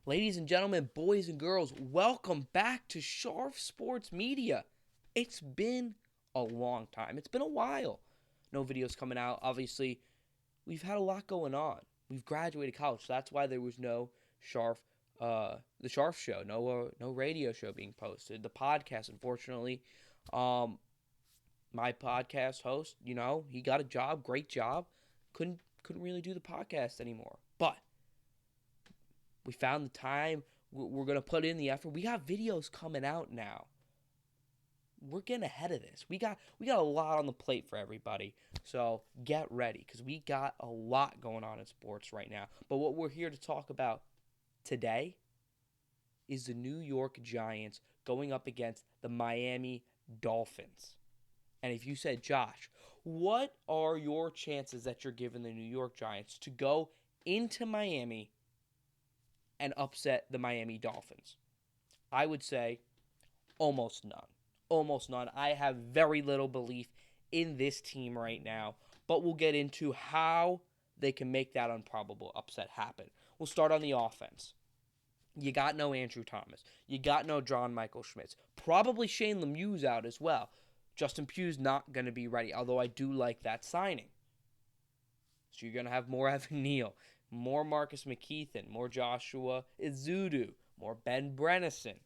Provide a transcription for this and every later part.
Ladies and gentlemen, boys and girls, welcome back to Sharp Sports Media. It's been a long time. It's been a while. No videos coming out. Obviously, we've had a lot going on. We've graduated college, so that's why there was no Sharp, the Sharp Show, no radio show being posted. The podcast, unfortunately, um, my podcast host, he got a job, great job, couldn't really do the podcast anymore, but we found the time. We're going to put in the effort. We got videos coming out now. We're getting ahead of this. We got a lot on the plate for everybody. So get ready because we got a lot going on in sports right now. But what we're here to talk about today is the New York Giants going up against the Miami Dolphins. And if you said, Josh, what are your chances that you're giving the New York Giants to go into Miami and upset the Miami Dolphins? I would say almost none. Almost none. I have very little belief in this team right now, but we'll get into how they can make that improbable upset happen. We'll start on the offense. You got no Andrew Thomas. You got no John Michael Schmitz. Probably Shane Lemieux's out as well. Justin Pugh's not going to be ready, although I do like that signing. So you're going to have more Evan Neal, more Marcus McKeithen, more Joshua Izudu, more Ben Brenison.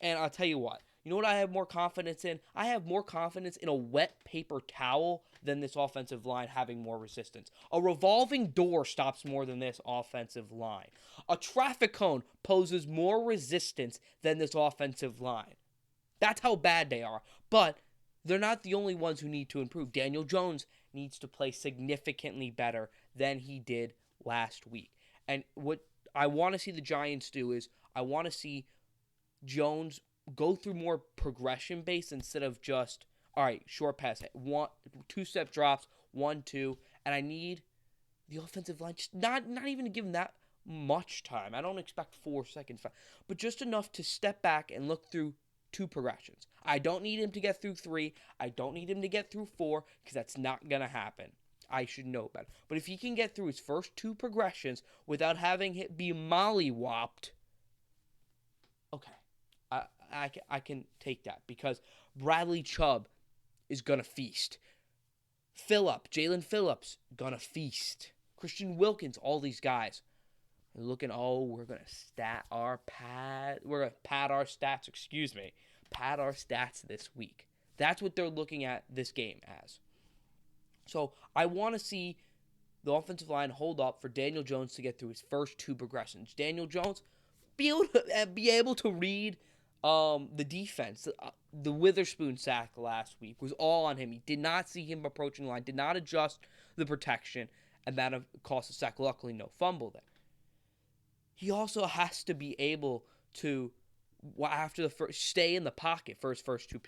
And I'll tell you what. You know what I have more confidence in? I have more confidence in a wet paper towel than this offensive line having more resistance. A revolving door stops more than this offensive line. A traffic cone poses more resistance than this offensive line. That's how bad they are. But they're not the only ones who need to improve. Daniel Jones needs to play significantly better than he did last week. And what I want to see the Giants do is I want to see Jones go through more progression based instead of just, all right, short pass, one, two-step drops, 1-2, and I need the offensive line just not even to give him that much time. I don't expect 4 seconds, but just enough to step back and look through 2 progressions. I don't need him to get through 3. I don't need him to get through 4 because that's not going to happen. I should know better. But if he can get through his first 2 progressions without having it be mollywopped, okay, I can take that because Bradley Chubb is going to feast. Jalen Phillips, going to feast. Christian Wilkins, all these guys. And looking, we're going to we're going to pad our stats, pad our stats this week. That's what they're looking at this game as. So I want to see the offensive line hold up for Daniel Jones to get through his first 2 progressions. Daniel Jones, be able to read the defense. The Witherspoon sack last week was all on him. He did not see him approaching the line, did not adjust the protection, and that cost a sack. Luckily, no fumble there. He also has to be able to, after the first, stay in the pocket for his first 2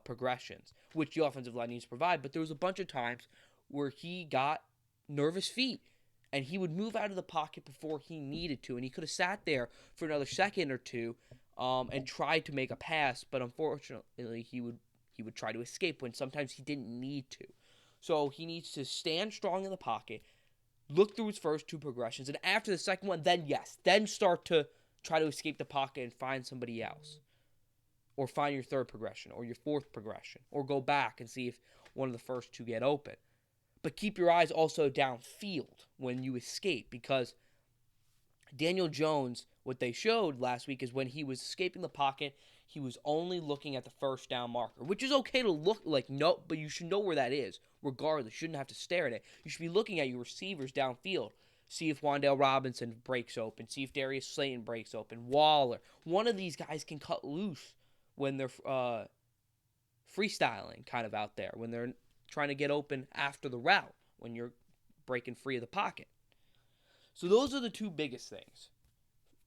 progressions, which the offensive line needs to provide. But there was a bunch of times where he got nervous feet, and he would move out of the pocket before he needed to, and he could have sat there for another second or 2 and tried to make a pass, but unfortunately he would try to escape when sometimes he didn't need to. So he needs to stand strong in the pocket, look through his first 2 progressions, and after the second one, then start to try to escape the pocket and find somebody else. Or find your 3rd progression or your 4th progression, or go back and see if one of the first 2 get open. But keep your eyes also downfield when you escape, because Daniel Jones, what they showed last week is when he was escaping the pocket, he was only looking at the first down marker, which is okay to look like, no, but you should know where that is regardless. You shouldn't have to stare at it. You should be looking at your receivers downfield. See if Wan'Dale Robinson breaks open. See if Darius Slayton breaks open. Waller. One of these guys can cut loose when they're freestyling kind of out there, when they're trying to get open after the route, when you're breaking free of the pocket. So those are the 2 biggest things.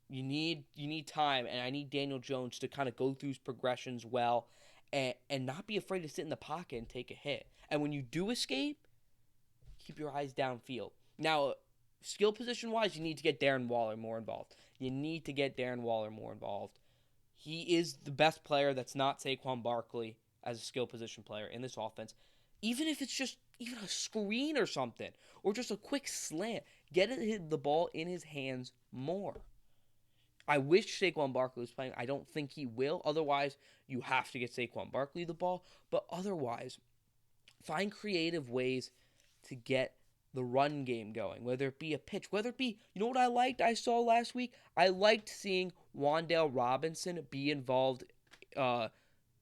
You need time, and I need Daniel Jones to kind of go through his progressions well and not be afraid to sit in the pocket and take a hit. And when you do escape, keep your eyes downfield. Now, skill position-wise, you need to get Darren Waller more involved. He is the best player that's not Saquon Barkley as a skill position player in this offense. Even if it's just even a screen or something, or just a quick slant, get the ball in his hands more. I wish Saquon Barkley was playing. I don't think he will. Otherwise, you have to get Saquon Barkley the ball. But otherwise, find creative ways to get the run game going, whether it be a pitch, whether it be, you know what I saw last week? I liked seeing Wan'Dale Robinson be involved uh,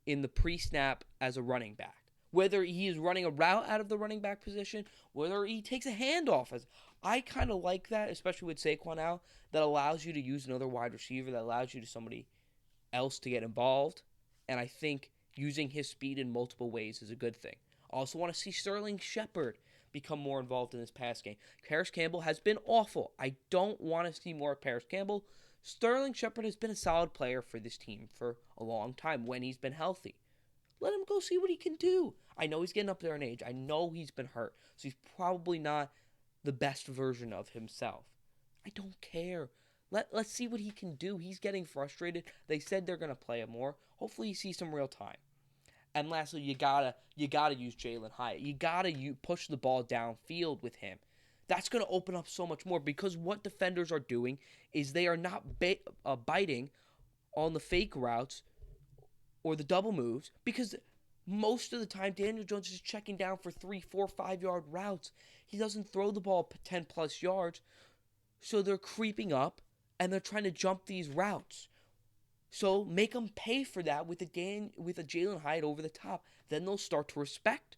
in the pre-snap as a running back. Whether he is running a route out of the running back position, whether he takes a handoff. I kind of like that, especially with Saquon out, that allows you to use another wide receiver, that allows you to somebody else to get involved. And I think using his speed in multiple ways is a good thing. I also want to see Sterling Shepard become more involved in this pass game. Paris Campbell has been awful. I don't want to see more of Paris Campbell. Sterling Shepard has been a solid player for this team for a long time when he's been healthy. Let him go see what he can do. I know he's getting up there in age. I know he's been hurt. So he's probably not the best version of himself. I don't care. Let's see what he can do. He's getting frustrated. They said they're going to play him more. Hopefully he sees some real time. And lastly, you gotta use Jalen Hyatt. You gotta push the ball downfield with him. That's going to open up so much more because what defenders are doing is they are not biting on the fake routes or the double moves because most of the time Daniel Jones is checking down for 3, 4, 5-yard routes. He doesn't throw the ball 10 plus yards, so they're creeping up and they're trying to jump these routes. So make them pay for that with a Jalen Hyatt over the top. Then they'll start to respect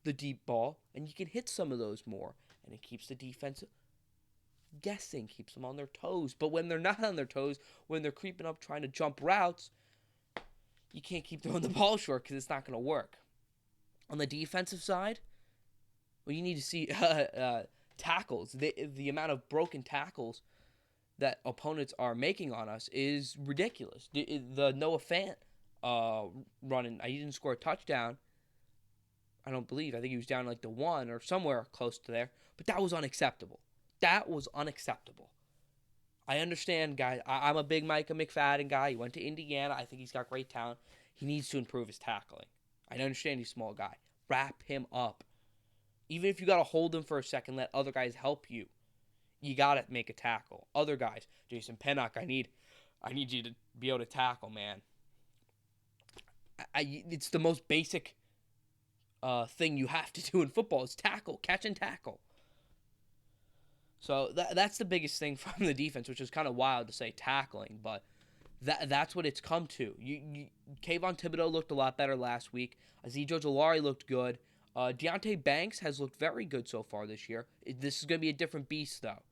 the deep ball, and you can hit some of those more. And it keeps the defense guessing, keeps them on their toes. But when they're not on their toes, when they're creeping up trying to jump routes, you can't keep throwing the ball short because it's not going to work. On the defensive side, well, you need to see tackles. The amount of broken tackles that opponents are making on us is ridiculous. The Noah Fant running, he didn't score a touchdown. I don't believe. I think he was down like the 1 or somewhere close to there. But that was unacceptable. That was unacceptable. I understand, guys. I'm a big Micah McFadden guy. He went to Indiana. I think he's got great talent. He needs to improve his tackling. I understand he's a small guy. Wrap him up. Even if you got to hold him for a second, let other guys help you. You got to make a tackle. Other guys, Jason Pennock, I need you to be able to tackle, man. It's the most basic thing you have to do in football is tackle, catch and tackle. So that's the biggest thing from the defense, which is kind of wild to say tackling, but that's what it's come to. Kayvon Thibodeau looked a lot better last week. Azeez Ojulari looked good. Deonte Banks has looked very good so far this year. This is going to be a different beast, though.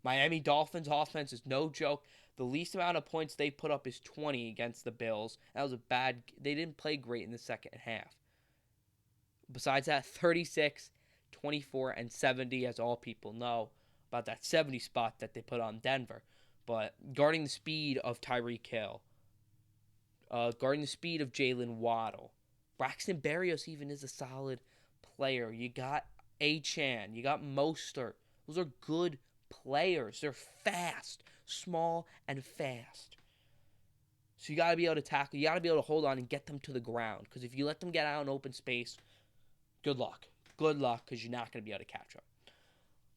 Miami Dolphins offense is no joke. The least amount of points they put up is 20 against the Bills. That was they didn't play great in the second half. Besides that, 36, 24, and 70, as all people know, about that 70 spot that they put on Denver. But guarding the speed of Tyreek Hill, guarding the speed of Jalen Waddle, Braxton Berrios even is a solid player. You got Achane, you got Mostert. Those are good players. They're fast, small, and fast. So you got to be able to tackle. You got to be able to hold on and get them to the ground. Because if you let them get out in open space, good luck. Good luck because you're not going to be able to catch them.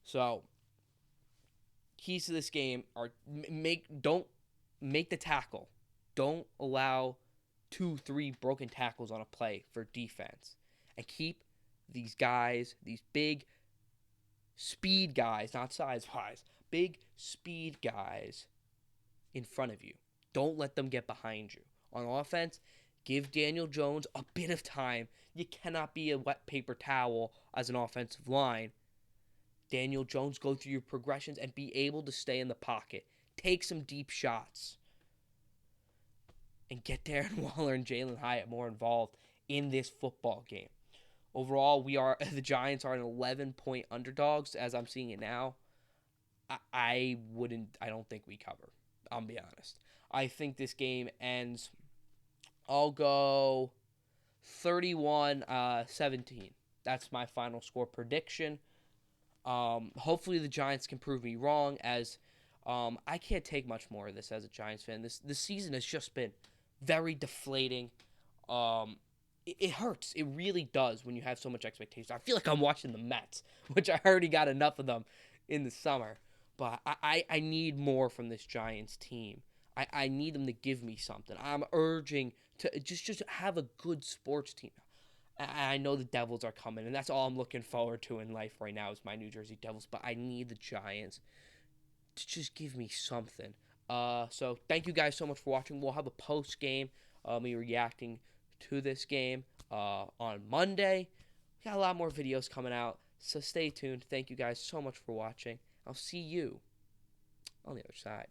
So keys to this game are don't make the tackle. Don't allow 2, 3 broken tackles on a play for defense. And keep these guys, these big speed guys, not size-wise, big speed guys in front of you. Don't let them get behind you. On offense, give Daniel Jones a bit of time. You cannot be a wet paper towel as an offensive line. Daniel Jones, go through your progressions and be able to stay in the pocket. Take some deep shots. And get Darren Waller and Jalen Hyatt more involved in this football game. Overall, the Giants are an 11-point underdogs as I'm seeing it now. I don't think we cover. I'll be honest. I think this game ends, I'll go 31-17. That's my final score prediction. Hopefully the Giants can prove me wrong as I can't take much more of this as a Giants fan. This season has just been very deflating. it hurts. It really does when you have so much expectation. I feel like I'm watching the Mets, which I already got enough of them in the summer. But I need more from this Giants team. I need them to give me something. I'm urging to just have a good sports team. I know the Devils are coming, and that's all I'm looking forward to in life right now is my New Jersey Devils. But I need the Giants to just give me something. So thank you guys so much for watching. We'll have a post game, me reacting to this game on Monday. We got a lot more videos coming out, so stay tuned. Thank you guys so much for watching. I'll see you on the other side.